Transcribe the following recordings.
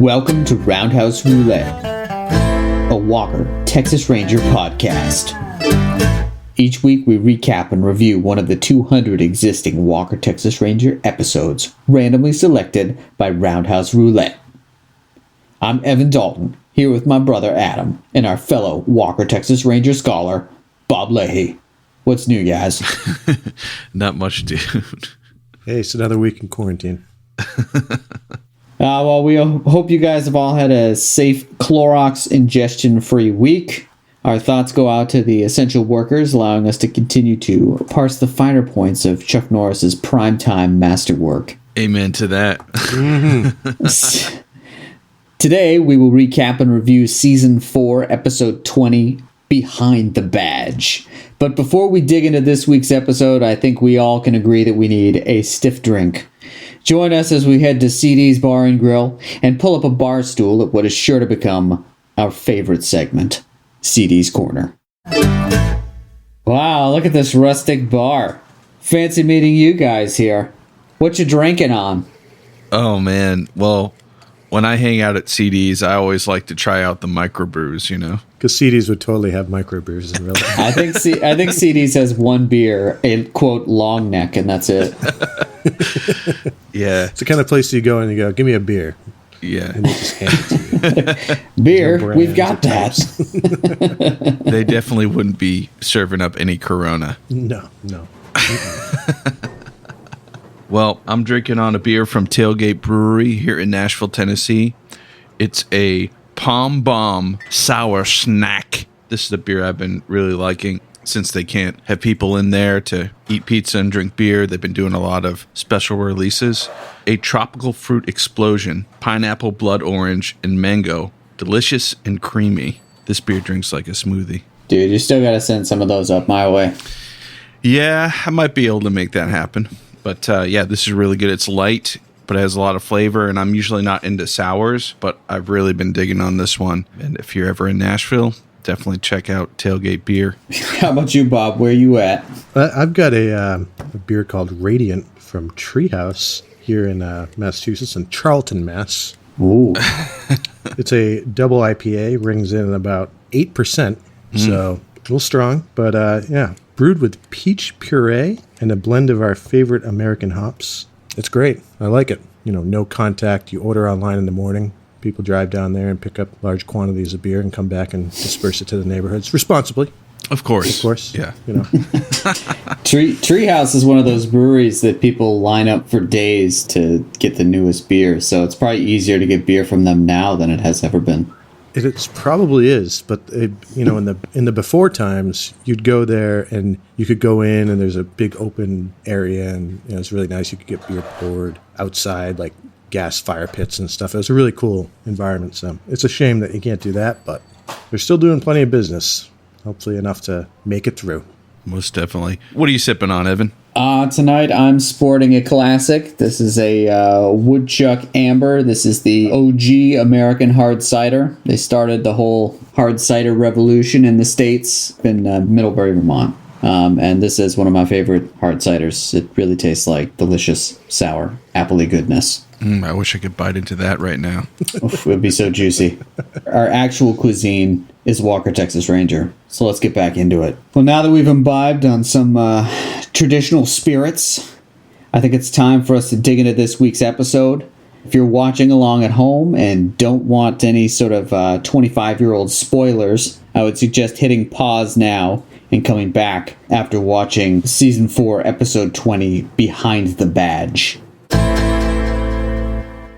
Welcome to Roundhouse Roulette, a Walker, Texas Ranger podcast. Each week we recap and review one of the 200 existing Walker, Texas Ranger episodes, randomly selected by Roundhouse Roulette. I'm Evan Dalton, here with my brother Adam, and our fellow Walker, Texas Ranger scholar, Bob Leahy. What's new, guys? Not much, dude. Hey, it's another week in quarantine. Well, we hope you guys have all had a safe Clorox ingestion-free week. Our thoughts go out to the essential workers, allowing us to continue to parse the finer points of Chuck Norris's primetime masterwork. Amen to that. Today, we will recap and review Season 4, Episode 20, Behind the Badge. But before we dig into this week's episode, I think we all can agree that we need a stiff drink. Join us as we head to CD's Bar and Grill and pull up a bar stool at what is sure to become our favorite segment, CD's Corner. Wow, look at this rustic bar. Fancy meeting you guys here. What you drinking on? Oh, man. Well, when I hang out at CD's, I always like to try out the microbrews, you know? Because CD's would totally have microbrews in real life. I think CD's has one beer, a, quote, long neck, and that's it. Yeah. It's the kind of place you go and you go, give me a beer. Yeah. And they just hand it to you. Beer, we've got that. They definitely wouldn't be serving up any Corona. No. Well, I'm drinking on a beer from Tailgate Brewery here in Nashville, Tennessee. It's a Palm Bomb Sour Snack. This is a beer I've been really liking since they can't have people in there to eat pizza and drink beer. They've been doing a lot of special releases. A tropical fruit explosion, pineapple, blood orange, and mango. Delicious and creamy. This beer drinks like a smoothie. Dude, you still gotta send some of those up my way. Yeah, I might be able to make that happen. But yeah, this is really good. It's light, but it has a lot of flavor, and I'm usually not into sours, but I've really been digging on this one. And if you're ever in Nashville, definitely check out Tailgate Beer. How about you, Bob? Where you at? I've got a beer called Radiant from Treehouse here in Massachusetts, in Charlton, Mass. Ooh. It's a double IPA, rings in about 8%, so a little strong. But yeah, brewed with peach puree and a blend of our favorite American hops. It's great. I like it. You know, no contact. You order online in the morning. People drive down there and pick up large quantities of beer and come back and disperse it to the neighborhoods responsibly. Of course. Of course. Yeah. You know. Treehouse is one of those breweries that people line up for days to get the newest beer, so it's probably easier to get beer from them now than it has ever been. It probably is, but you know, in the before times, you'd go there and you could go in and there's a big open area and you know, it's really nice. You could get beer poured outside, like gas fire pits and stuff. It was a really cool environment. So it's a shame that you can't do that, but they're still doing plenty of business. Hopefully enough to make it through. Most definitely. What are you sipping on, Evan? Tonight I'm sporting a classic. This is a Woodchuck Amber. This is the OG American hard cider. They started the whole hard cider revolution in the States in Middlebury, Vermont. And this is one of my favorite hard ciders. It really tastes like delicious, sour, appley goodness. I wish I could bite into that right now. Oof, it would be so juicy. Our actual cuisine is Walker, Texas Ranger. So let's get back into it. Well, now that we've imbibed on some traditional spirits, I think it's time for us to dig into this week's episode. If you're watching along at home and don't want any sort of 25-year-old spoilers, I would suggest hitting pause now and coming back after watching Season 4, Episode 20, Behind the Badge.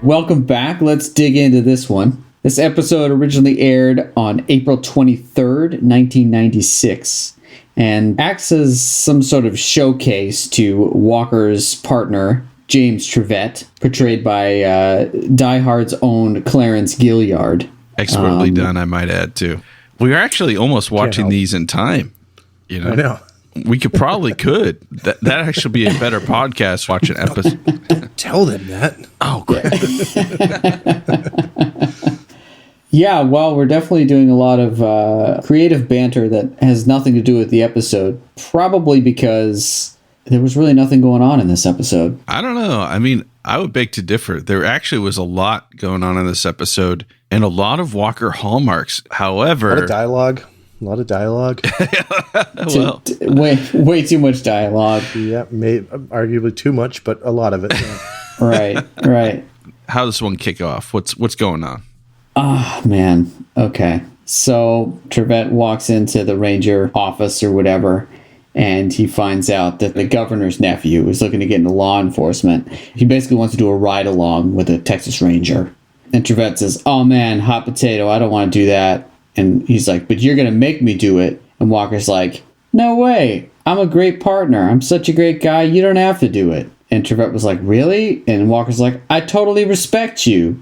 Welcome back. Let's dig into this one. This episode originally aired on April 23rd, 1996, and acts as some sort of showcase to Walker's partner, James Trivette, portrayed by Die Hard's own Clarence Gilliard. Expertly done, I might add, too. We are actually almost watching these in time. You know? I know. We could. That actually be a better podcast watching episode. Don't tell them that. Oh, great. Yeah, well, we're definitely doing a lot of creative banter that has nothing to do with the episode. Probably because there was really nothing going on in this episode. I don't know. I mean, I would beg to differ. There actually was a lot going on in this episode and a lot of Walker hallmarks. However, A lot of dialogue. well, way too much dialogue. Yeah, arguably too much, but a lot of it. Yeah. Right. how does this one kick off? What's going on? Oh, man. Okay. So Trivette walks into the ranger office or whatever, and he finds out that the governor's nephew is looking to get into law enforcement. He basically wants to do a ride-along with a Texas Ranger. And Trivette says, oh, man, hot potato, I don't want to do that. And he's like, but you're going to make me do it. And Walker's like, no way. I'm a great partner. I'm such a great guy. You don't have to do it. And Trivette was like, really? And Walker's like, I totally respect you.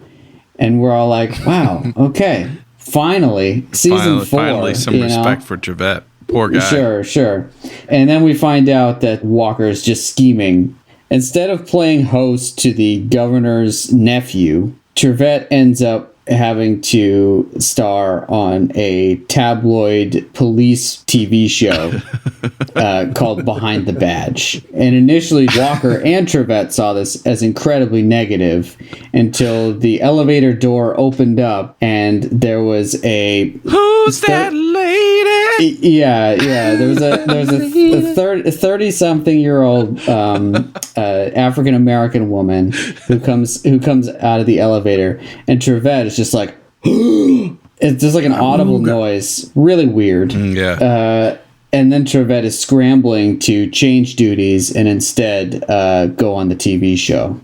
And we're all like, wow, okay. Finally, season 4. Finally, some respect for Trivette. Poor guy. Sure. And then we find out that Walker is just scheming. Instead of playing host to the governor's nephew, Trivette ends up having to star on a tabloid police TV show called Behind the Badge. And initially, Walker and Trivette saw this as incredibly negative until the elevator door opened up and there was a... Who's that lady? Yeah. There was a 30-something-year-old African American woman who comes out of the elevator, and Trivette is just like, it's just like an audible noise, really weird. Yeah. And then Trivette is scrambling to change duties and instead go on the TV show.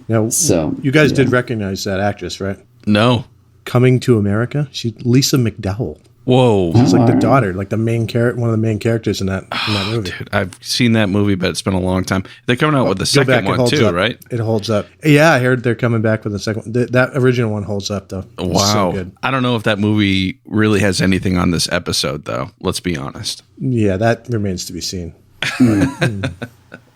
Now, so you guys did recognize that actress, right? No. Coming to America. She's Lisa McDowell. Whoa. She's like the daughter, like the main character, one of the main characters in that movie. Dude, I've seen that movie, but it's been a long time. They're coming out with the second one too, up. right? It holds up. Yeah, I heard they're coming back with the second one. That original one holds up, though. It's Wow. so good. I don't know if that movie really has anything on this episode, though. Let's be honest. Yeah, that remains to be seen.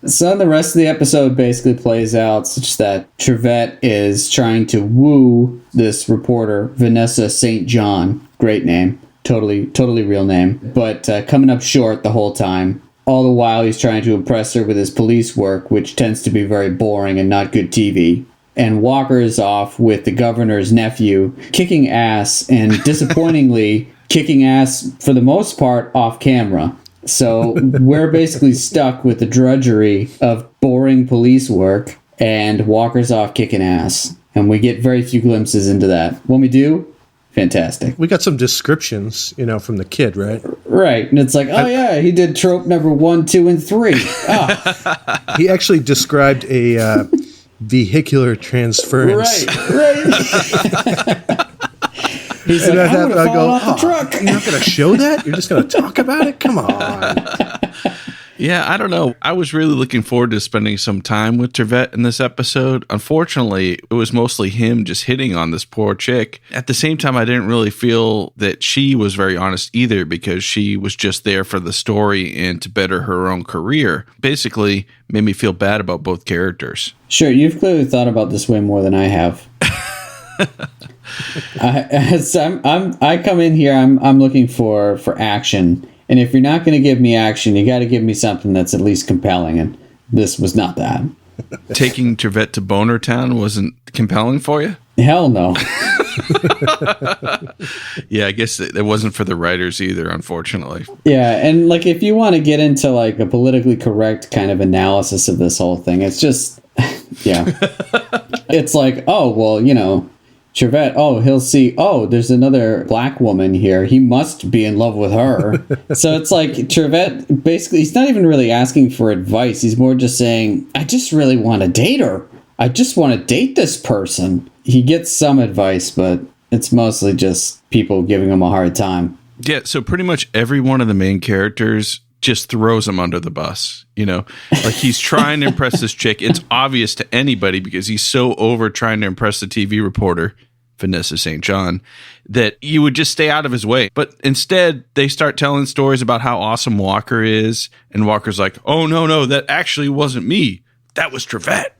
So the rest of the episode basically plays out such that Trivette is trying to woo this reporter, Vanessa St. John. Great name. Totally real name. But coming up short the whole time. All the while he's trying to impress her with his police work, which tends to be very boring and not good TV. And Walker is off with the governor's nephew, kicking ass, and disappointingly kicking ass for the most part off camera. So we're basically stuck with the drudgery of boring police work, and Walker's off kicking ass. And we get very few glimpses into that. When we do, fantastic. We got some descriptions, from the kid, right? Right. And it's like, oh, yeah, he did trope number 1, 2, and 3. Ah. He actually described a vehicular transference. Right. He's like, I'm going to fall off the truck. You're not going to show that? You're just going to talk about it? Come on. Yeah, I don't know. I was really looking forward to spending some time with Trivette in this episode. Unfortunately, it was mostly him just hitting on this poor chick. At the same time, I didn't really feel that she was very honest either, because she was just there for the story and to better her own career. Basically, made me feel bad about both characters. Sure, you've clearly thought about this way more than I have. I come in here, I'm looking for action. And if you're not going to give me action, you got to give me something that's at least compelling. And this was not that. Taking Trivette to Boner Town wasn't compelling for you? Hell no. Yeah, I guess it wasn't for the writers either, unfortunately. Yeah, and like if you want to get into like a politically correct kind of analysis of this whole thing, it's just, yeah. It's like, oh, well, Trivette, he'll see, there's another black woman here. He must be in love with her. So it's like Trivette, basically, he's not even really asking for advice. He's more just saying, I just really want to date her. I just want to date this person. He gets some advice, but it's mostly just people giving him a hard time. Yeah, so pretty much every one of the main characters just throws him under the bus, like he's trying to impress this chick. It's obvious to anybody because he's so over trying to impress the TV reporter, Vanessa St. John, that you would just stay out of his way. But instead, they start telling stories about how awesome Walker is. And Walker's like, oh, no, that actually wasn't me. That was Trivette,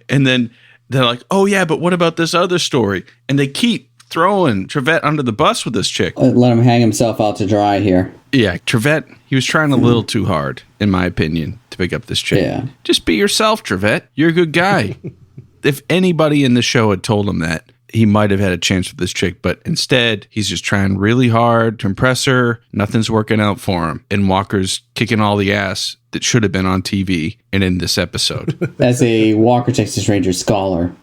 And then they're like, oh, yeah, but what about this other story? And they keep throwing Trivette under the bus with this chick. Let him hang himself out to dry here. Yeah, Trivette, he was trying a little too hard, in my opinion, to pick up this chick. Yeah. Just be yourself, Trivette. You're a good guy. If anybody in the show had told him that, he might have had a chance with this chick, but instead, he's just trying really hard to impress her. Nothing's working out for him. And Walker's kicking all the ass that should have been on TV and in this episode. As a Walker, Texas Ranger scholar,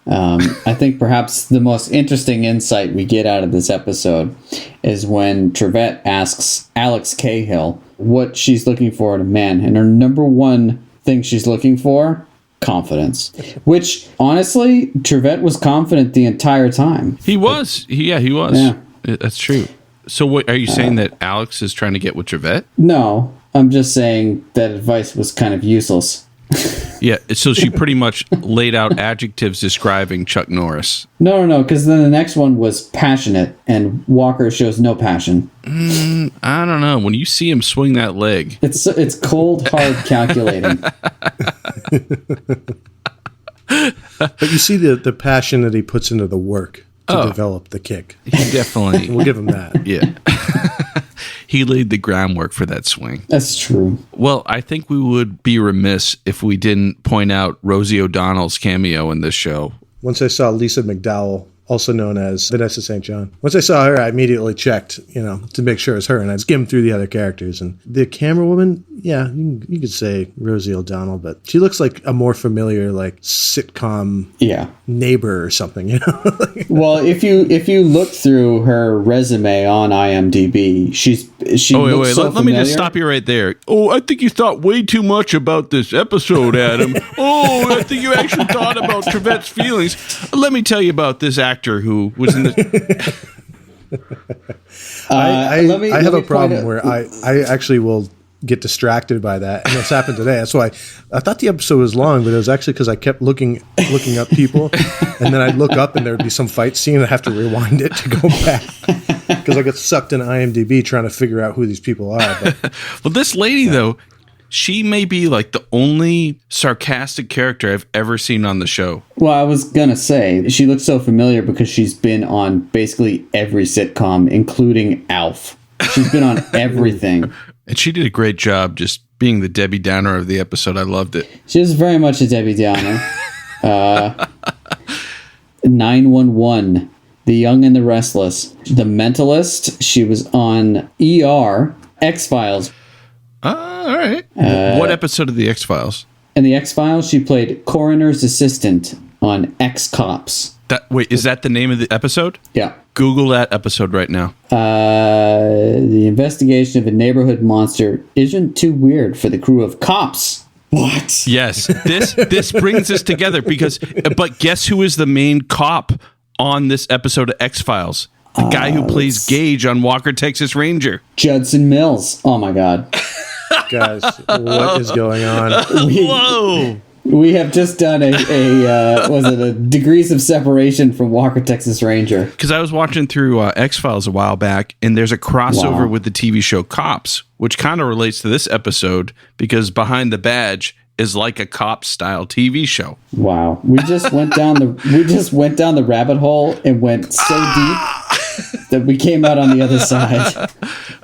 I think perhaps the most interesting insight we get out of this episode is when Trivette asks Alex Cahill what she's looking for in a man. And her number one thing she's looking for, confidence. Which, honestly, Trivette was confident the entire time. He was. He was. Yeah. That's true. So what are you saying that Alex is trying to get with Trivette? No, I'm just saying that advice was kind of useless. Yeah, so she pretty much laid out adjectives describing Chuck Norris. No, because then the next one was passionate, and Walker shows no passion. I don't know. When you see him swing that leg. It's cold, hard calculating. But you see the passion that he puts into the work to develop the kick. He definitely. We'll give him that. Yeah. He laid the groundwork for that swing. That's true. Well, I think we would be remiss if we didn't point out Rosie O'Donnell's cameo in this show. Once I saw Lisa McDowell, also known as Vanessa St. John. Once I saw her, I immediately checked, to make sure it was her, and I skimmed through the other characters. And the camera woman, yeah, you could say Rosie O'Donnell, but she looks like a more familiar, like, sitcom neighbor or something, Well, if you look through her resume on IMDB, she looks so let me just stop you right there. Oh, I think you thought way too much about this episode, Adam. I think you actually thought about Trivette's feelings. Let me tell you about this actor who was in the... I have a problem where I actually will get distracted by that, and this happened today. That's why I thought the episode was long, but it was actually because I kept looking up people, and then I'd look up and there would be some fight scene, and I'd have to rewind it to go back because I got sucked in IMDb trying to figure out who these people are. But, well, this lady though, she may be like the only sarcastic character I've ever seen on the show. Well, I was going to say, she looks so familiar because she's been on basically every sitcom, including Alf. She's been on everything. And she did a great job just being the Debbie Downer of the episode. I loved it. She was very much a Debbie Downer. 911, The Young and the Restless, The Mentalist. She was on ER, X-Files. All right. What episode of the X-Files? In the X-Files, she played coroner's assistant on X-Cops. Wait, is that the name of the episode? Yeah. Google that episode right now. The investigation of a neighborhood monster isn't too weird for the crew of cops. What? Yes. This brings us together but guess who is the main cop on this episode of X-Files? The guy who plays Gage on Walker, Texas Ranger. Judson Mills. Oh my God. Guys, what is going on? Whoa. We have just done a degrees of separation from Walker, Texas Ranger. Because I was watching through X-Files a while back, and there's a crossover with the TV show Cops, which kind of relates to this episode because Behind the Badge is like a cop-style TV show. Wow, we just went down the rabbit hole and went so deep that we came out on the other side.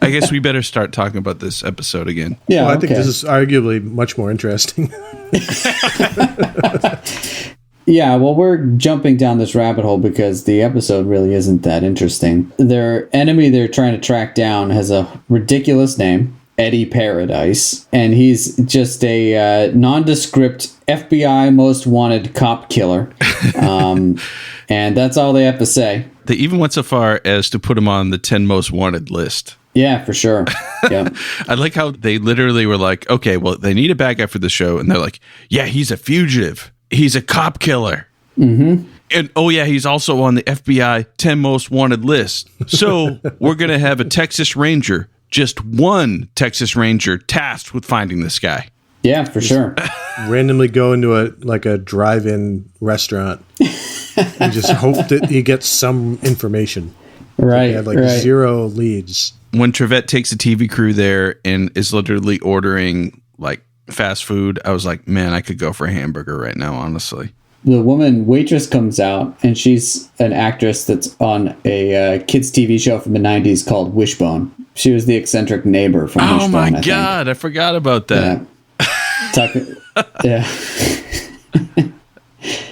I guess we better start talking about this episode again. Yeah, I think this is arguably much more interesting. Yeah, well, we're jumping down this rabbit hole because the episode really isn't that interesting. Their enemy they're trying to track down has a ridiculous name, Eddie Paradise, and he's just a nondescript FBI most wanted cop killer. And that's all they have to say. They even went so far as to put him on the 10 most wanted list. Yeah, for sure. Yeah. I like how they literally were like, okay, well, they need a bad guy for the show. And they're like, yeah, he's a fugitive. He's a cop killer. Mm-hmm. And, oh, yeah, he's also on the FBI 10 most wanted list. So we're going to have a Texas Ranger, just one Texas Ranger tasked with finding this guy. Yeah, for sure. Randomly go into a drive-in restaurant and just hope that he gets some information. Right. They have zero leads. When Trivette takes a TV crew there and is literally ordering like fast food, I was like, man, I could go for a hamburger right now, honestly. the woman waitress comes out, and she's an actress that's on a kids TV show from the 90s called Wishbone. She was the eccentric neighbor from Wishbone. Oh my God, I forgot about that. Yeah.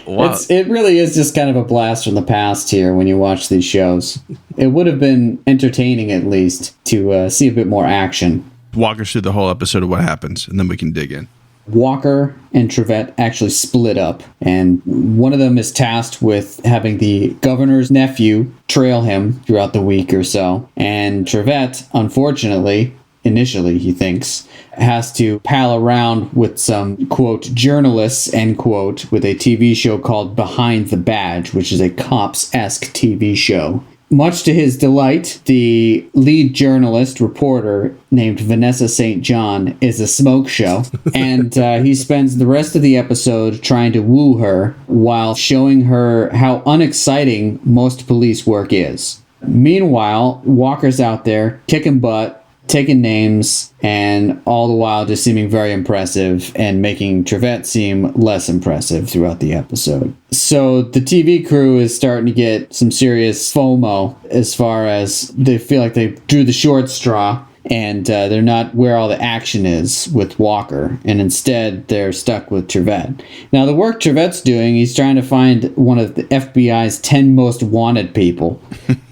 Wow. It really is just kind of a blast from the past here when you watch these shows. It would have been entertaining, at least, to see a bit more action. Walk us through the whole episode of what happens, and then we can dig in. Walker and Trivette actually split up, and one of them is tasked with having the governor's nephew trail him throughout the week or so. And Trivette, unfortunately, initially he thinks, has to pal around with some, quote, journalists, end quote, with a TV show called Behind the Badge, which is a cops-esque TV show. Much to his delight, the lead journalist reporter named Vanessa St. John is a smoke show, and he spends the rest of the episode trying to woo her while showing her how unexciting most police work is. Meanwhile, Walker's out there kicking butt, taking names, and all the while just seeming very impressive and making Trivette seem less impressive throughout the episode. So the TV crew is starting to get some serious FOMO as far as they feel like they drew the short straw, and they're not where all the action is with Walker, and instead they're stuck with Trivette. Now, the work Trivette's doing, he's trying to find one of the FBI's 10 most wanted people.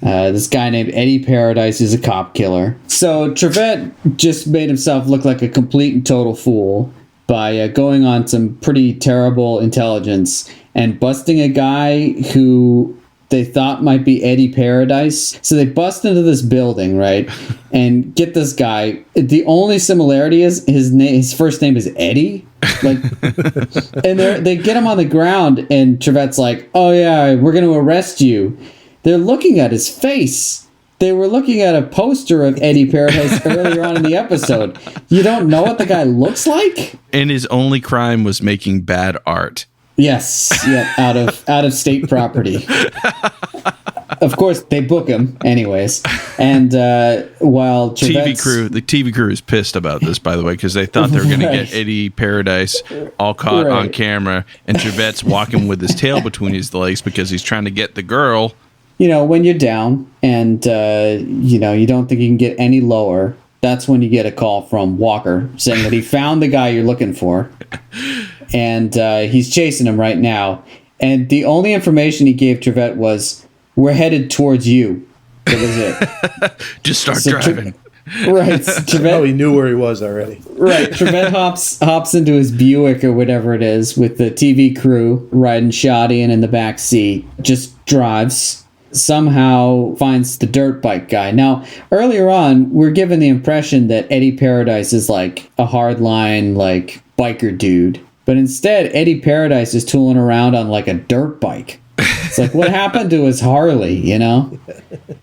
This guy named Eddie Paradise is a cop killer. So Trivette just made himself look like a complete and total fool by going on some pretty terrible intelligence and busting a guy who they thought might be Eddie Paradise. So they bust into this building, right? And get this guy. The only similarity is his first name is Eddie. Like, and they get him on the ground, and Trivette's like, "Oh yeah, we're going to arrest you." They're looking at his face. They were looking at a poster of Eddie Paradise earlier on in the episode. You don't know what the guy looks like? And his only crime was making bad art. Yes, yeah, out of state property. Of course, they book him anyways. And while Trivette's... the TV crew is pissed about this, by the way, because they thought they were going to get Eddie Paradise all caught on camera, and Trivette's walking with his tail between his legs because he's trying to get the girl. You know, when you're down and, you don't think you can get any lower, that's when you get a call from Walker saying that he found the guy you're looking for. And he's chasing him right now. And the only information he gave Trivette was, "We're headed towards you." That was it. Just start driving. Right. Trivette, he knew where he was already. Right. Trivette hops into his Buick or whatever it is with the TV crew riding shotgun in the back seat. Just drives. Somehow finds the dirt bike guy. Now, earlier on, we're given the impression that Eddie Paradise is like a hardline, like, biker dude. But instead, Eddie Paradise is tooling around on like a dirt bike. It's like, what happened to his Harley, you know?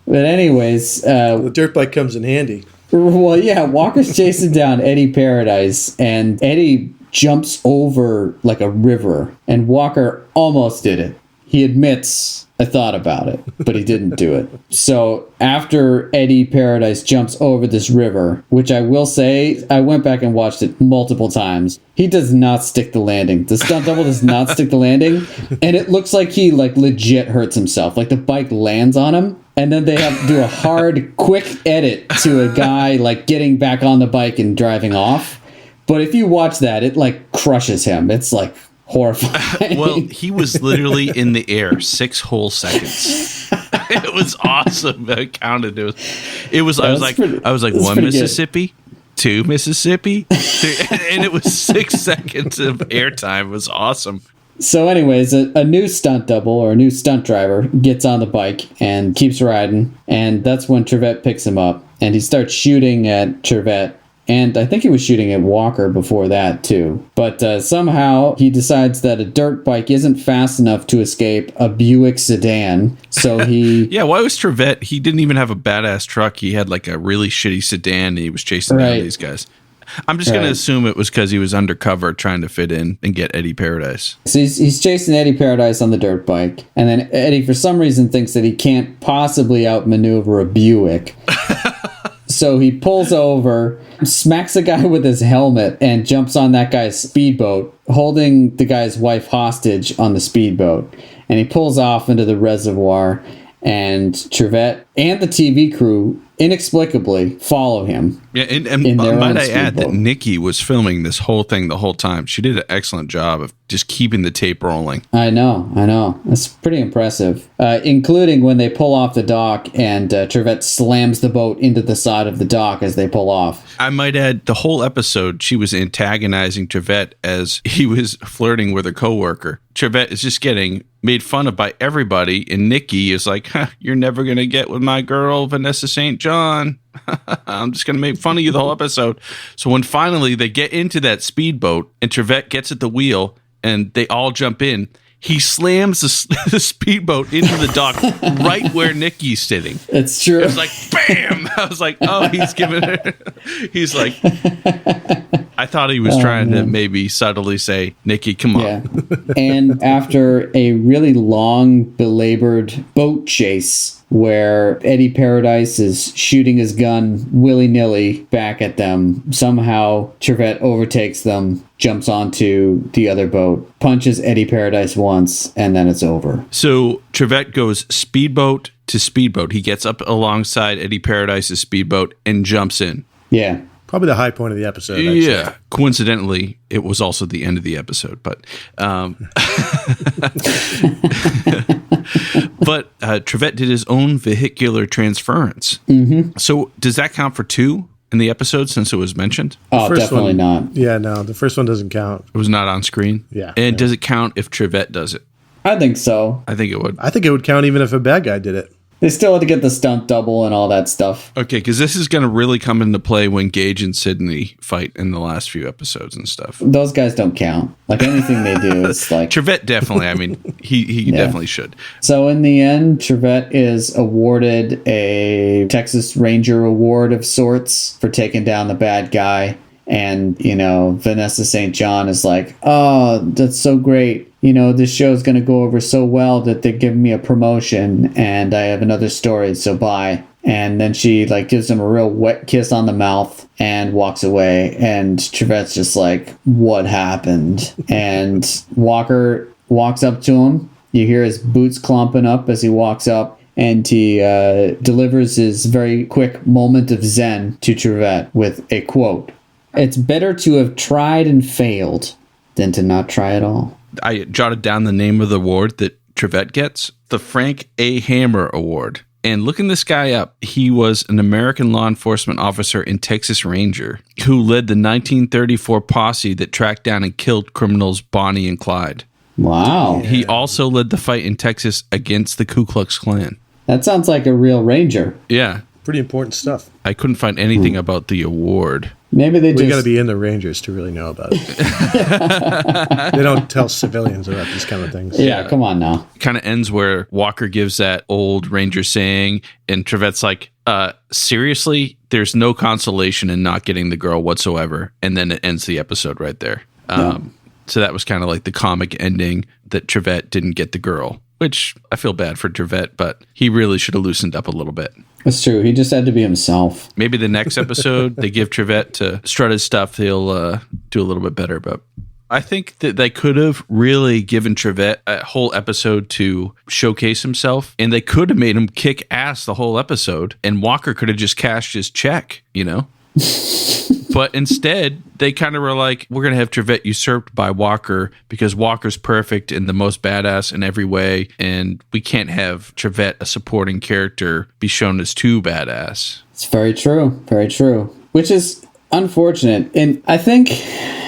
But anyways... the dirt bike comes in handy. Well, yeah, Walker's chasing down Eddie Paradise, and Eddie jumps over like a river, and Walker almost did it. He admits, "I thought about it," but he didn't do it. So after Eddie Paradise jumps over this river, which I will say, I went back and watched it multiple times, he does not stick the landing. The stunt double does not stick the landing, and it looks like he like legit hurts himself. Like the bike lands on him, and then they have to do a hard, quick edit to a guy like getting back on the bike and driving off. But if you watch that, it like crushes him. It's like horrifying. Well, he was literally in the air 6 whole seconds. It was awesome. I counted it. I was like 1 Mississippi, good. 2 Mississippi, 3, and it was 6 seconds of airtime. It was awesome. So anyways, a new stunt double or a new stunt driver gets on the bike and keeps riding, and that's when Trivette picks him up, and he starts shooting at Trivette. And I think he was shooting at Walker before that, too. But somehow he decides that a dirt bike isn't fast enough to escape a Buick sedan. So he... Yeah, why was Trivette... He didn't even have a badass truck. He had like a really shitty sedan, and he was chasing down these guys. I'm just going to assume it was because he was undercover trying to fit in and get Eddie Paradise. So he's chasing Eddie Paradise on the dirt bike. And then Eddie, for some reason, thinks that he can't possibly outmaneuver a Buick. So he pulls over, smacks a guy with his helmet, and jumps on that guy's speedboat, holding the guy's wife hostage on the speedboat. And he pulls off into the reservoir, and Trivette and the TV crew inexplicably follow him. Yeah, and might I add that Nikki was filming this whole thing the whole time. She did an excellent job of just keeping the tape rolling. I know. That's pretty impressive. Including when they pull off the dock and Trivette slams the boat into the side of the dock as they pull off. I might add, the whole episode, she was antagonizing Trivette as he was flirting with her coworker. Trivette is just getting made fun of by everybody, and Nikki is like, you're never going to get with my girl, Vanessa St. John. I'm just going to make fun of you the whole episode. So when finally they get into that speedboat and Trivette gets at the wheel and they all jump in, he slams the speedboat into the dock right where Nikki's sitting. It's true. It was like, bam! I was like, oh, he's giving her... He's like... I thought he was trying to maybe subtly say, Nikki, come on. Yeah. And after a really long, belabored boat chase where Eddie Paradise is shooting his gun willy-nilly back at them, somehow Trivette overtakes them, jumps onto the other boat, punches Eddie Paradise once, and then it's over. So Trivette goes speedboat to speedboat. He gets up alongside Eddie Paradise's speedboat and jumps in. Yeah. Probably the high point of the episode. Yeah. Coincidentally, it was also the end of the episode, but but Trivette did his own vehicular transference. Mm-hmm. So does that count for 2 in the episode since it was mentioned? Oh, definitely not. Yeah, no, the first one doesn't count. It was not on screen? Yeah. And does it count if Trivette does it? I think so. I think it would. I think it would count even if a bad guy did it. They still had to get the stunt double and all that stuff. Okay, because this is going to really come into play when Gage and Sydney fight in the last few episodes and stuff. Those guys don't count. Like, anything they do is like... Trivette definitely. I mean, he definitely should. So in the end, Trivette is awarded a Texas Ranger award of sorts for taking down the bad guy. And, Vanessa St. John is like, oh, that's so great. This show's going to go over so well that they're giving me a promotion and I have another story, so bye. And then she gives him a real wet kiss on the mouth and walks away. And Trivette's just like, what happened? And Walker walks up to him. You hear his boots clomping up as he walks up. And he delivers his very quick moment of zen to Trivette with a quote. It's better to have tried and failed than to not try at all. I jotted down the name of the award that Trivette gets, the Frank A. Hammer Award. And looking this guy up, he was an American law enforcement officer and Texas Ranger who led the 1934 posse that tracked down and killed criminals Bonnie and Clyde. Wow. He also led the fight in Texas against the Ku Klux Klan. That sounds like a real Ranger. Yeah. Pretty important stuff. I couldn't find anything about the award. Maybe they got to be in the Rangers to really know about it. They don't tell civilians about these kind of things. Yeah, come on now. It kind of ends where Walker gives that old Ranger saying, and Trivette's like, seriously, there's no consolation in not getting the girl whatsoever. And then it ends the episode right there. So that was kind of like the comic ending that Trivette didn't get the girl, which I feel bad for Trivette, but he really should have loosened up a little bit. That's true. He just had to be himself. Maybe the next episode, they give Trivette to strut his stuff. He'll do a little bit better. But I think that they could have really given Trivette a whole episode to showcase himself. And they could have made him kick ass the whole episode. And Walker could have just cashed his check, But instead, they kind of were like, we're going to have Trivette usurped by Walker because Walker's perfect and the most badass in every way. And we can't have Trivette, a supporting character, be shown as too badass. It's very true. Very true. Which is unfortunate. And I think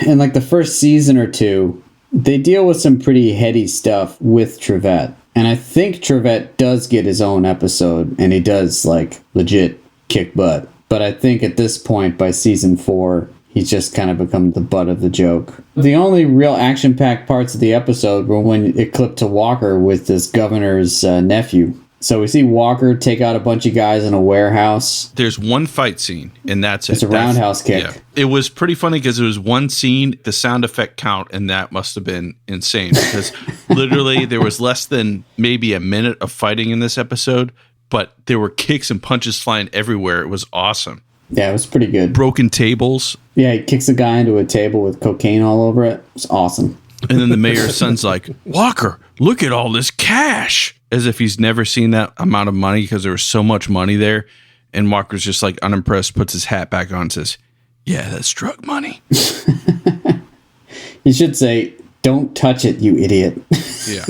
in the first season or two, they deal with some pretty heady stuff with Trivette. And I think Trivette does get his own episode and he does legit kick butt. But I think at this point, by season 4, he's just kind of become the butt of the joke. The only real action-packed parts of the episode were when it clipped to Walker with this governor's nephew. So we see Walker take out a bunch of guys in a warehouse. There's one fight scene, and that's it. It's a roundhouse kick. Yeah. It was pretty funny because it was one scene, the sound effect count, and that must have been insane. Because literally there was less than maybe a minute of fighting in this episode, but there were kicks and punches flying everywhere. It was awesome. Yeah, it was pretty good. Broken tables. Yeah, he kicks a guy into a table with cocaine all over it. It's awesome. And then the mayor's son's like, Walker, look at all this cash. As if he's never seen that amount of money because there was so much money there. And Walker's just like unimpressed, puts his hat back on and says, yeah, that's drug money. You should say, don't touch it, you idiot. Yeah.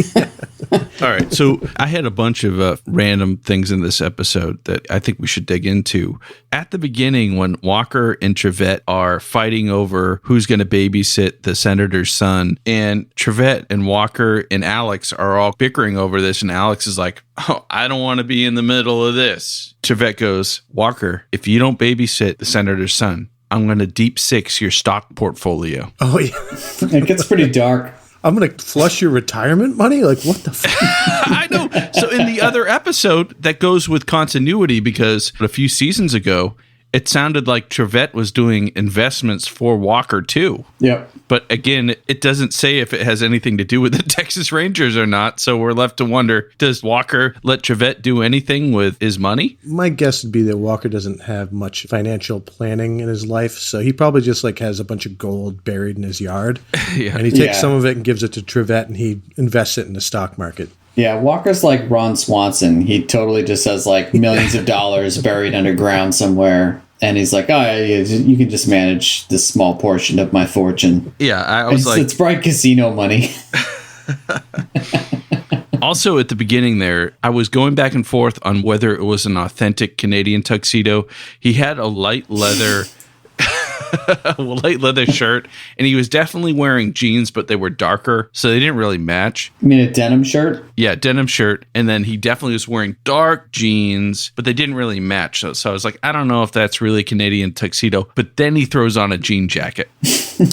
All right. So I had a bunch of random things in this episode that I think we should dig into. At the beginning, when Walker and Trivette are fighting over who's going to babysit the senator's son, and Trivette and Walker and Alex are all bickering over this, and Alex is like, oh, I don't want to be in the middle of this. Trivette goes, Walker, if you don't babysit the senator's son, I'm going to deep six your stock portfolio. Oh, yeah. It gets pretty dark. I'm going to flush your retirement money? Like, what the fuck? I know. So in the other episode, that goes with continuity because a few seasons ago, it sounded like Trivette was doing investments for Walker too. Yep. But again, it doesn't say if it has anything to do with the Texas Rangers or not. So we're left to wonder, does Walker let Trivette do anything with his money? My guess would be that Walker doesn't have much financial planning in his life. So he probably just like has a bunch of gold buried in his yard. Yeah. And he takes some of it and gives it to Trivette and he invests it in the stock market. Yeah, Walker's like Ron Swanson. He totally just has like millions of dollars buried underground somewhere. And he's like, oh, yeah, you can just manage this small portion of my fortune. Yeah, I was like... It's bright casino money. Also, at the beginning there, I was going back and forth on whether it was an authentic Canadian tuxedo. He had a light leather... a light leather shirt, and he was definitely wearing jeans, but they were darker, so they didn't really match. You mean a denim shirt? Yeah, denim shirt, and then he definitely was wearing dark jeans, but they didn't really match. So I was like, I don't know if that's really Canadian tuxedo, but then he throws on a jean jacket.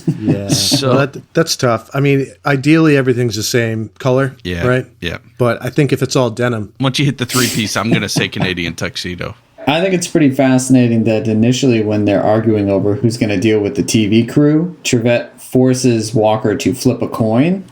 Yeah, so well, that's tough. I mean, ideally everything's the same color, yeah, right? Yeah. But I think if it's all denim, once you hit the three-piece, I'm going to say Canadian tuxedo. I think it's pretty fascinating that initially when they're arguing over who's going to deal with the TV crew, Trivette forces Walker to flip a coin.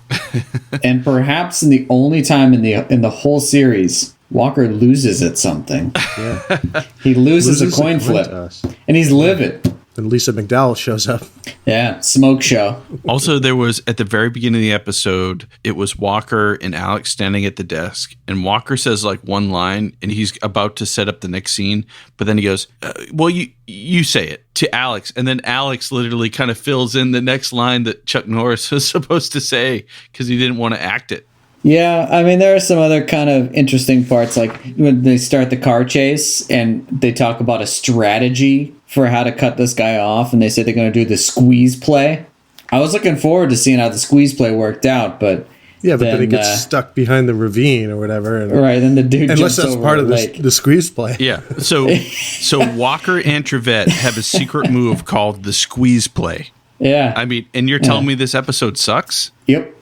And perhaps in the only time in the whole series, Walker loses at something. yeah, He loses a coin flip. And he's livid. Then Lisa McDowell shows up. Yeah, smoke show. Also, there was, at the very beginning of the episode, it was Walker and Alex standing at the desk. And Walker says like one line, and he's about to set up the next scene. But then he goes, well, you say it to Alex. And then Alex literally kind of fills in the next line that Chuck Norris was supposed to say because he didn't want to act it. Yeah, I mean, there are some other kind of interesting parts, like when they start the car chase and they talk about a strategy for how to cut this guy off, and they say they're going to do the squeeze play. I was looking forward to seeing how the squeeze play worked out, but yeah, but then he gets stuck behind the ravine or whatever. And, right, then the dude unless jumps that's over part of lake. the squeeze play. Yeah, so Walker and Trivette have a secret move called the squeeze play. Yeah. I mean, and you're telling me this episode sucks? Yep.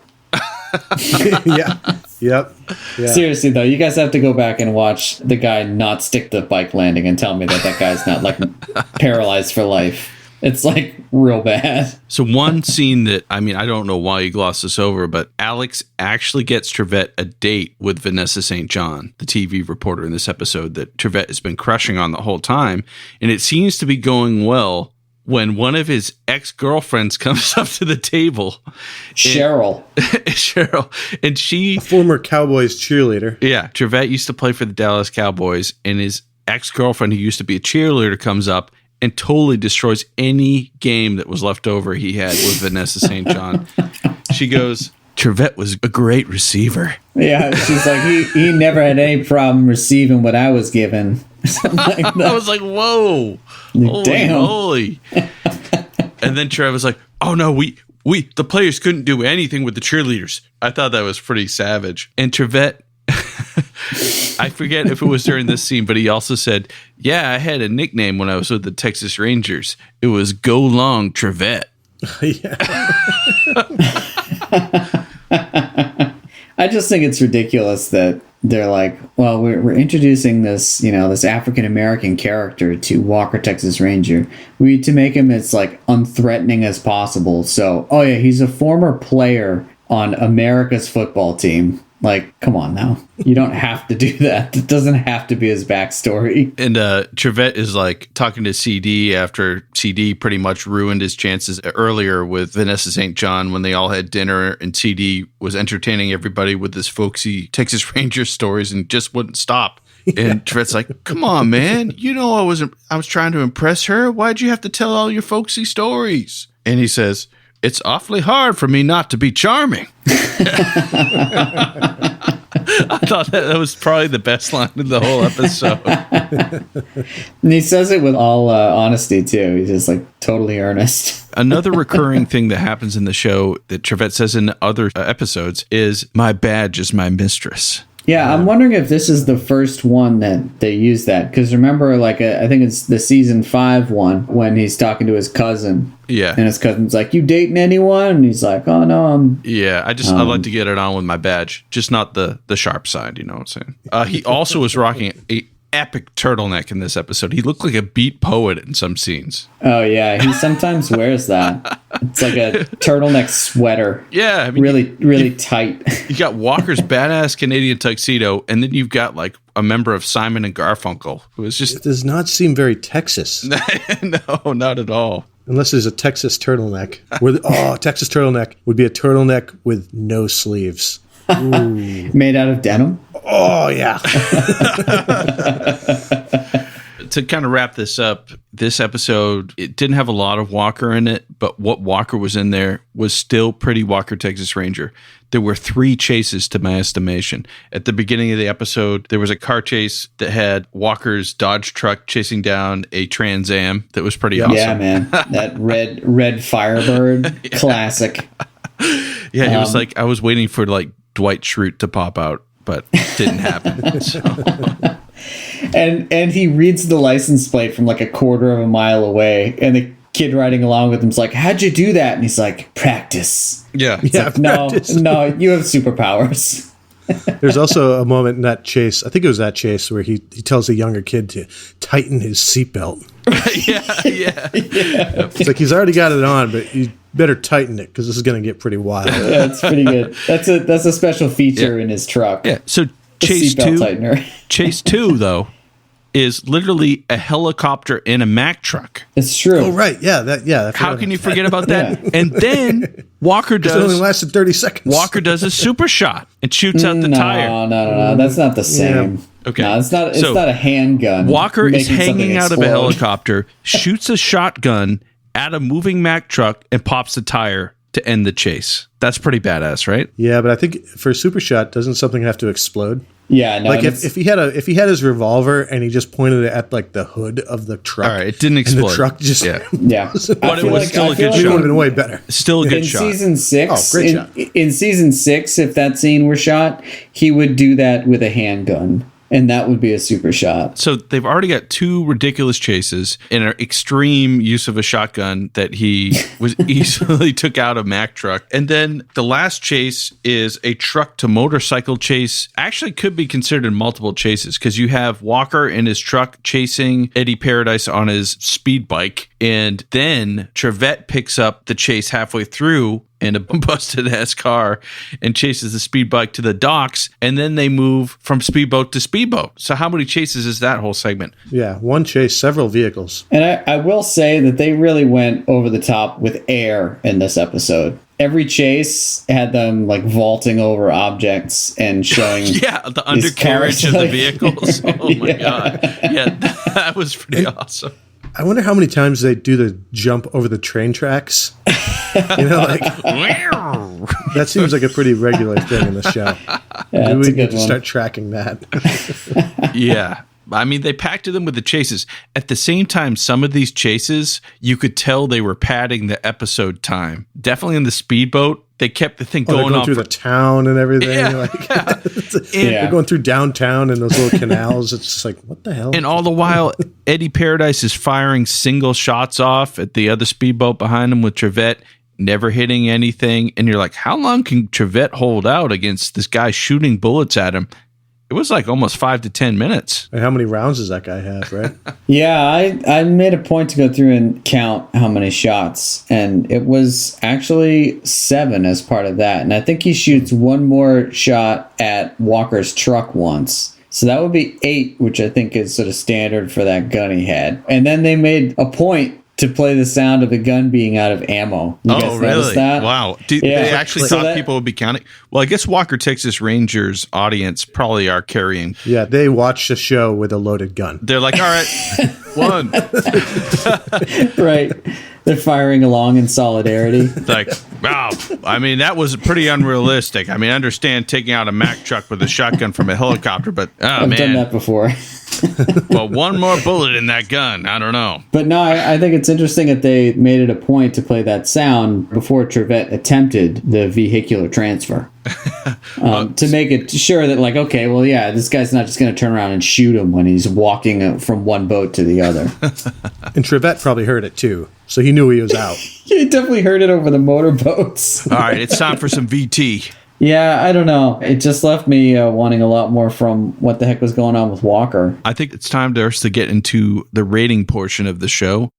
Yeah. Yep. Yeah. Seriously, though, you guys have to go back and watch the guy not stick the bike landing and tell me that guy's not, like, paralyzed for life. It's, like, real bad. So one scene that, I mean, I don't know why you gloss this over, but Alex actually gets Trivette a date with Vanessa St. John, the TV reporter in this episode that Trivette has been crushing on the whole time. And it seems to be going well when one of his ex-girlfriends comes up to the table. Cheryl. And she... A former Cowboys cheerleader. Yeah. Trivette used to play for the Dallas Cowboys, and his ex-girlfriend, who used to be a cheerleader, comes up and totally destroys any game that was left over he had with Vanessa St. John. She goes, Trivette was a great receiver. Yeah, she's like, he never had any problem receiving what I was given. Like I was like, whoa. Damn. Holy. And then Trev was like, oh no, the players couldn't do anything with the cheerleaders. I thought that was pretty savage. And Trivette, I forget if it was during this scene, but he also said, yeah, I had a nickname when I was with the Texas Rangers. It was Go Long Trivette. Yeah. I just think it's ridiculous that they're like, well, we're introducing this, this African-American character to Walker, Texas Ranger. We need to make him as, like, unthreatening as possible. So, oh yeah, he's a former player on America's football team. Like, come on now. You don't have to do that. It doesn't have to be his backstory. And Trivette is like talking to CD after CD pretty much ruined his chances earlier with Vanessa St. John when they all had dinner, and CD was entertaining everybody with his folksy Texas Ranger stories and just wouldn't stop. And Trivette's like, come on, man. You know I was trying to impress her. Why'd you have to tell all your folksy stories? And he says, it's awfully hard for me not to be charming. I thought that was probably the best line of the whole episode. And he says it with all honesty, too. He's just like totally earnest. Another recurring thing that happens in the show that Trivette says in other episodes is, my badge is my mistress. Yeah, I'm wondering if this is the first one that they use that. Because remember, like, I think it's the season 5 one when he's talking to his cousin. Yeah. And his cousin's like, you dating anyone? And he's like, oh, no, I'm... Yeah, I like to get it on with my badge. Just not the sharp side, you know what I'm saying? He also was rocking a epic turtleneck in this episode. He looked like a beat poet in some scenes. Oh, yeah. He sometimes wears that. It's like a turtleneck sweater. Yeah. I mean, really tight. You got Walker's badass Canadian tuxedo, and then you've got like a member of Simon and Garfunkel, who is just... It does not seem very Texas. No, not at all. Unless there's a Texas turtleneck. Texas turtleneck would be a turtleneck with no sleeves. Ooh. Made out of denim? Oh, yeah. To kind of wrap this up, this episode, it didn't have a lot of Walker in it, but what Walker was in there was still pretty Walker Texas Ranger. There were 3 chases to my estimation. At the beginning of the episode, there was a car chase that had Walker's Dodge truck chasing down a Trans Am that was pretty awesome. Yeah, man. That red Firebird, classic. Yeah, it was like I was waiting for like Dwight Schrute to pop out, but it didn't happen. So. And he reads the license plate from like a quarter of a mile away, and the kid riding along with him's like, how'd you do that? And he's like, practice. Yeah. It's like, no, you have superpowers. There's also a moment in that chase, I think it was that chase, where he tells the younger kid to tighten his seatbelt. Yeah. It's like he's already got it on, but you better tighten it because this is going to get pretty wild. Yeah, it's pretty good. That's a special feature in his truck. Yeah. So Chase 2, though, is literally a helicopter in a Mack truck. It's true. Oh, right. Yeah. How can you forget about that? Yeah. And then Walker does... It only lasted 30 seconds. Walker does a super shot and shoots out the tire. No. That's not the same. Yeah. Okay. No, it's not a handgun. Walker is hanging out of a helicopter, shoots a shotgun at a moving Mack truck, and pops the tire to end the chase. That's pretty badass, right? Yeah, but I think for a super shot, doesn't something have to explode? Yeah, no. Like if he had his revolver and he just pointed it at like the hood of the truck. All right, it didn't explode. And the truck just yeah. But it was still a good shot. It would have been way better. Still a good shot. In season 6, great shot. In season 6, if that scene were shot, he would do that with a handgun. And that would be a super shot. So they've already got 2 ridiculous chases and an extreme use of a shotgun that he was easily took out a Mack truck. And then the last chase is a truck to motorcycle chase. Actually could be considered multiple chases because you have Walker in his truck chasing Eddie Paradise on his speed bike. And then Trivette picks up the chase halfway through in a busted-ass car and chases the speed bike to the docks, and then they move from speedboat to speedboat. So how many chases is that whole segment? Yeah, one chase, several vehicles. And I will say that they really went over the top with air in this episode. Every chase had them like vaulting over objects and showing the undercarriage of the vehicles. Oh my God. Yeah, that was pretty awesome. I wonder how many times they do the jump over the train tracks. You know, like that seems like a pretty regular thing in the show. Yeah, we need to start tracking that. Yeah. I mean, they packed them with the chases. At the same time, some of these chases, you could tell they were padding the episode time. Definitely in the speedboat, they kept the thing going on through the town and everything. Yeah. They're going through downtown and those little canals. It's just like, what the hell? And all the while, Eddie Paradise is firing single shots off at the other speedboat behind him with Trivette, never hitting anything. And you're like, how long can Trivette hold out against this guy shooting bullets at him? It was like almost 5 to 10 minutes. And how many rounds does that guy have, right? Yeah, I made a point to go through and count how many shots, and it was actually 7 as part of that. And I think he shoots one more shot at Walker's truck once. So that would be 8, which I think is sort of standard for that gun he had. And then they made a point to play the sound of the gun being out of ammo. You guys notice that? Wow. They actually thought people would be counting. Well, I guess Walker, Texas Rangers audience probably are carrying. Yeah, they watch a show with a loaded gun. They're like, all right, 1. Right. They're firing along in solidarity. Like, wow. I mean, that was pretty unrealistic. I mean, I understand taking out a Mack truck with a shotgun from a helicopter, but, I've done that before. Well, one more bullet in that gun. I don't know. But no, I think it's interesting that they made it a point to play that sound before Trivette attempted the vehicular transfer. To make it sure that, like, okay, well, yeah, this guy's not just going to turn around and shoot him when he's walking from one boat to the other. And Trivette probably heard it too, so he knew he was out. He definitely heard it over the motorboats. All right, it's time for some VT. Yeah, I don't know. It just left me wanting a lot more from what the heck was going on with Walker. I think it's time for us to get into the rating portion of the show.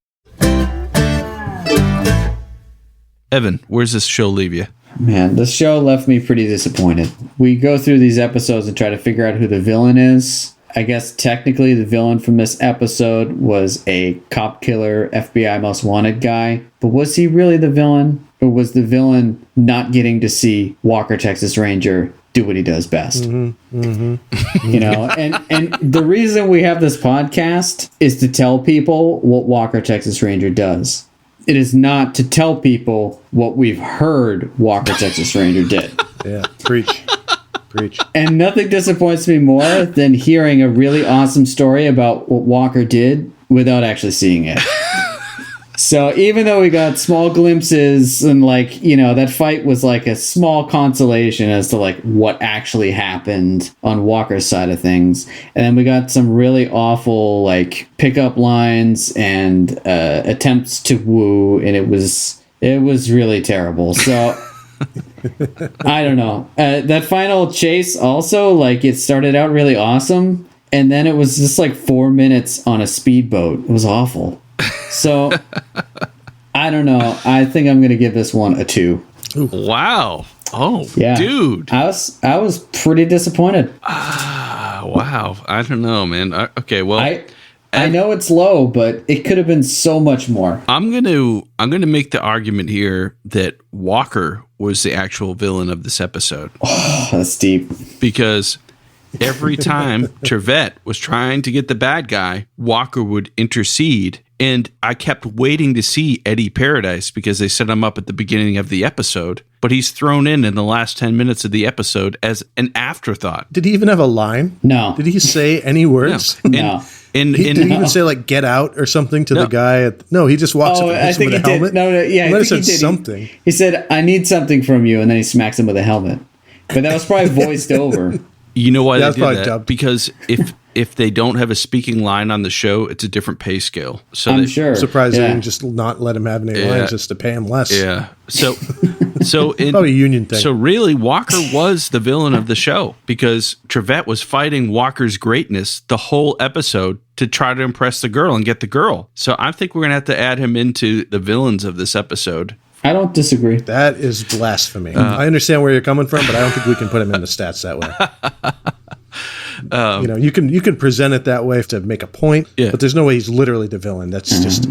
Evan, where's this show leave you? Man, this show left me pretty disappointed. We go through these episodes and try to figure out who the villain is. I guess technically the villain from this episode was a cop killer, FBI most wanted guy. But was he really the villain? Or was the villain not getting to see Walker, Texas Ranger do what he does best? Mm-hmm. Mm-hmm. You know, and the reason we have this podcast is to tell people what Walker, Texas Ranger does. It is not to tell people what we've heard Walker, Texas Ranger did. Yeah, preach. Preach. And nothing disappoints me more than hearing a really awesome story about what Walker did without actually seeing it. So even though we got small glimpses and, like, you know, that fight was like a small consolation as to, like, what actually happened on Walker's side of things. And then we got some really awful, like, pickup lines and attempts to woo, and it was really terrible. So I don't know. That final chase also, like, it started out really awesome, and then it was just like 4 minutes on a speedboat. It was awful. So I don't know. I think I'm going to give this one a 2. Ooh. Wow. Oh, yeah. Dude. I was pretty disappointed. Wow. I don't know, man. Okay, well, I know it's low, but it could have been so much more. I'm going to make the argument here that Walker was the actual villain of this episode. Oh, that's deep. Because every time Trivette was trying to get the bad guy, Walker would intercede. And I kept waiting to see Eddie Paradise because they set him up at the beginning of the episode. But he's thrown in the last 10 minutes of the episode as an afterthought. Did he even have a line? No. Did he say any words? No. Did he even say, like, get out or something to the guy? No, he just walks up and hits him with a helmet. No, yeah, he I might have think said he did. something. He said, I need something from you, and then he smacks him with a helmet. But that was probably voiced over. You know why Yeah, they did that? dubbed. Because if they don't have a speaking line on the show, it's a different pay scale. So I'm sure. I'm surprised they Yeah. didn't just not let him have any lines just to pay him less. Yeah. So Probably a union thing. So really, Walker was the villain of the show because Trivette was fighting Walker's greatness the whole episode to try to impress the girl and get the girl. So I think we're going to have to add him into the villains of this episode. I don't disagree. That is blasphemy. I understand where you're coming from, but I don't think we can put him in the stats that way. You know, you can present it that way to make a point, but there's no way he's literally the villain. That's just...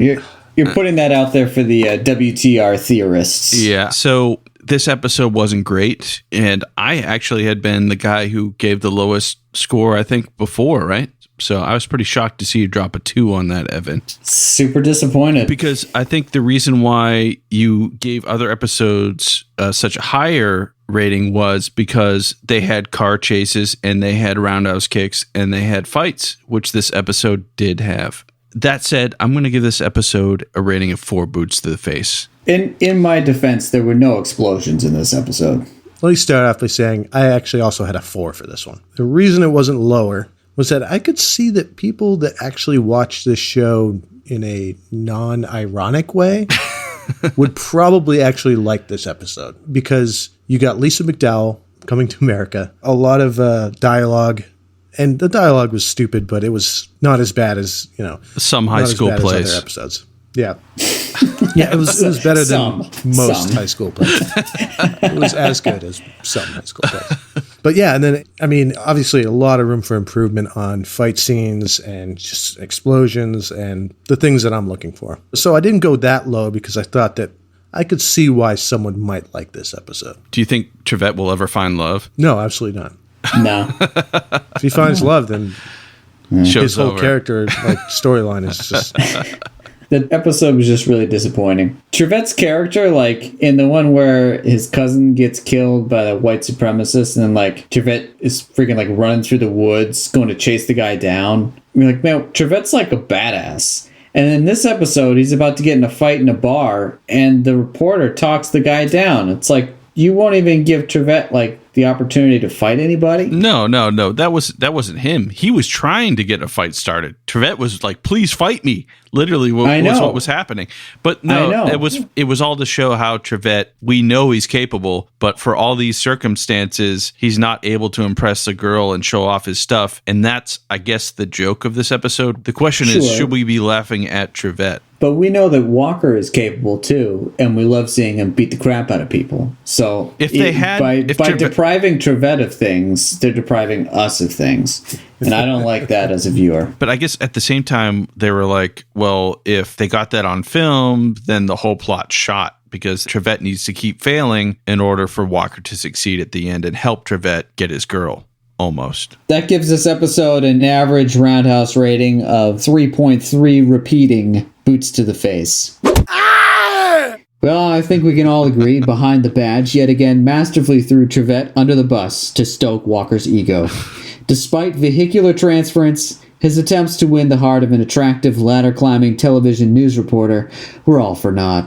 You're putting that out there for the WTR theorists. Yeah. So this episode wasn't great, and I actually had been the guy who gave the lowest score, I think, before, right? So I was pretty shocked to see you drop a 2 on that, Evan. Super disappointed. Because I think the reason why you gave other episodes such a higher rating was because they had car chases and they had roundhouse kicks and they had fights, which this episode did have. That said, I'm going to give this episode a rating of 4 boots to the face. In my defense, there were no explosions in this episode. Let me start off by saying I actually also had a 4 for this one. The reason it wasn't lower was that I could see that people that actually watch this show in a non-ironic way would probably actually like this episode because you got Lisa McDowell coming to America, a lot of dialogue, And the dialogue was stupid, but it was not as bad as, some high school plays. Other episodes. Yeah. Yeah, it was better than most high school plays. It was as good as some high school plays. But yeah, and then, obviously a lot of room for improvement on fight scenes and just explosions and the things that I'm looking for. So I didn't go that low because I thought that I could see why someone might like this episode. Do you think Trivette will ever find love? No, absolutely not. No. If he finds love, then his whole over. character storyline is just... The episode was just really disappointing. Trivette's character, in the one where his cousin gets killed by the white supremacist, and then, Trivette is freaking, running through the woods, going to chase the guy down. Man, Trivette's a badass. And in this episode, he's about to get in a fight in a bar, and the reporter talks the guy down. It's you won't even give Trivette, the opportunity to fight anybody? No. That wasn't him. He was trying to get a fight started. Trivette was like, please fight me. Literally was what was happening. But no, it was all to show how Trivette, we know he's capable, but for all these circumstances, he's not able to impress the girl and show off his stuff. And that's, I guess, the joke of this episode. The question is, should we be laughing at Trivette? But we know that Walker is capable too, and we love seeing him beat the crap out of people. So by depriving Trivette of things, they're depriving us of things. And I don't like that as a viewer. But I guess at the same time, they were like, well, if they got that on film, then the whole plot's shot, because Trivette needs to keep failing in order for Walker to succeed at the end and help Trivette get his girl. Almost. That gives this episode an average Roundhouse rating of 3.3 repeating boots to the face. Well, I think we can all agree behind the badge yet again masterfully threw Trivette under the bus to stoke Walker's ego. Despite vehicular transference, his attempts to win the heart of an attractive ladder-climbing television news reporter were all for naught.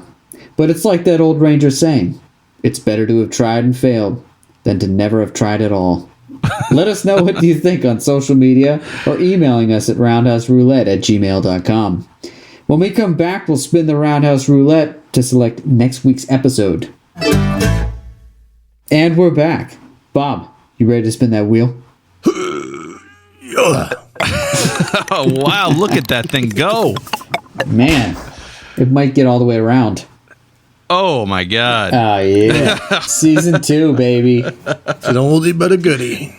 But it's like that old Ranger saying, it's better to have tried and failed than to never have tried at all. Let us know what you think on social media or emailing us at roundhouseroulette@gmail.com. When we come back, we'll spin the Roundhouse Roulette to select next week's episode. And we're back. Bob, you ready to spin that wheel? Oh, wow, look at that thing go. Man, it might get all the way around. Oh, my God. Oh, yeah. Season 2, baby. It's an oldie but a goodie.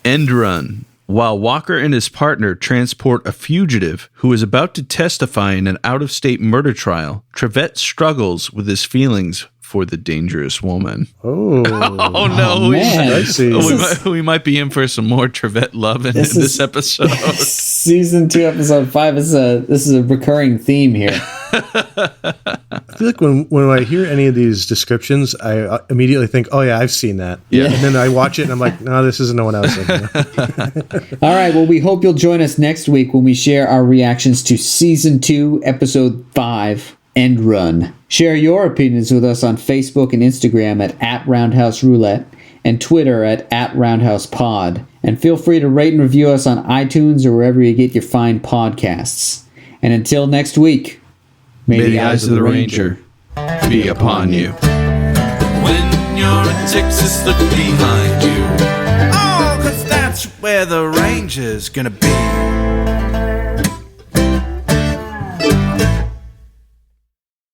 End run. While Walker and his partner transport a fugitive who is about to testify in an out-of-state murder trial, Trivette struggles with his feelings for the dangerous woman. Oh no. Man. I see. We might be in for some more Trivette love in this episode. Season 2, episode 5. This is a recurring theme here. I feel like when I hear any of these descriptions, I immediately think, oh yeah, I've seen that. Yeah. And then I watch it and I'm like, no, this isn't what I was thinking. All right, well, we hope you'll join us next week when we share our reactions to Season 2, Episode 5, End Run. Share your opinions with us on Facebook and Instagram at Roundhouse Roulette and Twitter at RoundhousePod. And feel free to rate and review us on iTunes or wherever you get your fine podcasts. And until next week, may the eyes of the Ranger be upon you. When you're in Texas, look behind you. Oh, 'cause that's where the Ranger's gonna be.